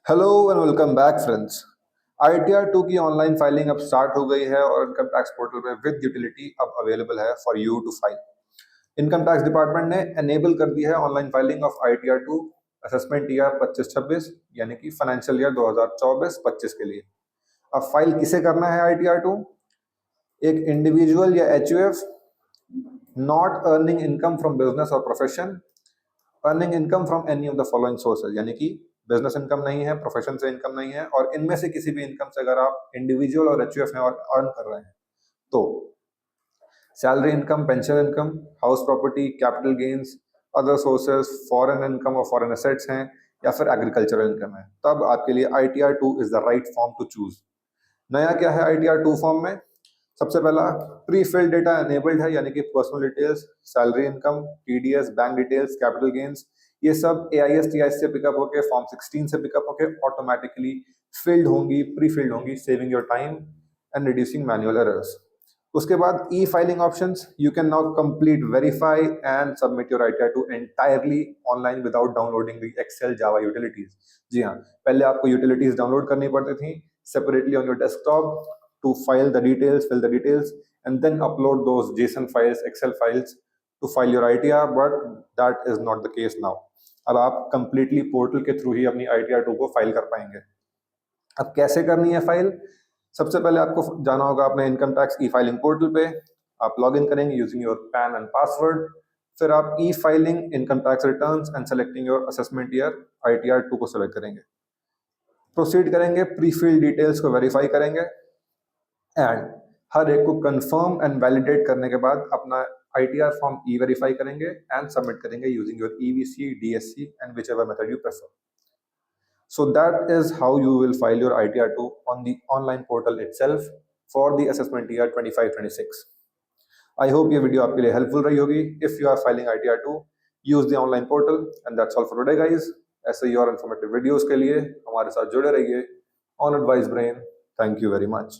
Hello and welcome back friends. ITR 2 की online filing अब start हो गई है और इनकम टैक्स पोर्टल पे विद यूटिलिटी अब अवेलेबल है for you to file. Income tax department ने एनेबल कर दी है online filing of ITR 2 assessment year 25-26 यानी कि फाइनेंशियल ईयर 2024-25 के लिए। अब फाइल किसे करना है ITR 2? एक इंडिविजुअल या HUF not earning income from business और profession, earning income from any of the following sources, यानी कि बिजनेस इनकम नहीं है, प्रोफेशन से इनकम नहीं है और इनमें से किसी भी इनकम से अगर आप इंडिविजुअल और HUF हैं और अर्न कर रहे हैं तो salary income, pension income, house property, capital gains, other sources, foreign income और फॉरेन एसेट्स हैं या फिर एग्रीकल्चरल इनकम है, तब आपके लिए ITR 2 is the right form to choose. नया क्या है ITR 2 फॉर्म में? सबसे पहला प्री फिल्ड डेटा एनेबल्ड है, यानी कि personal details, salary income, TDS, bank details, capital gains, ये सब AIS TIS से पिकअप होके फॉर्म 16 से पिकअप होके ऑटोमेटिकली फिल्ड होंगी, प्री फिल्ड होंगी, saving your time and reducing manual errors. उसके बाद e filing options, you can now complete, verify and submit your ITR 2 entirely online without downloading the excel java utilities. जी हाँ, पहले आपको utilities download करनी पड़ती थी separately on your desktop to file the details, fill the details, and then upload those JSON files, Excel files to file your ITR, but that is not the case now. अब आप completely portal के through ही अपनी ITR 2 को file कर पाएंगे। अब कैसे करनी है फाइल? सबसे पहले आपको जाना होगा अपने income tax e filing portal पे, आप लॉग इन करेंगे using your pan and password, फिर आप ई filing income tax returns and selecting your assessment year ITR 2 को सेलेक्ट करेंगे, प्रोसीड करेंगे, प्री फिल्ड डिटेल्स को वेरीफाई करेंगे एंड हर एक को कंफर्म एंड वैलिडेट करने के बाद अपना ITR फॉर्म ई वेरीफाई करेंगे एंड सबमिट करेंगे using your EVC, DSC and which ever method you prefer. So that is how you will file your ITR 2 on the online portal itself for the assessment year 25-26. I hope ये video आपके लिए helpful रही होगी. If you are filing ITR 2, use the online portal and that's all for today guys. ऐसे ही और informative videos के लिए हमारे साथ जुड़े रहिए on Advice Brain. Thank you very much.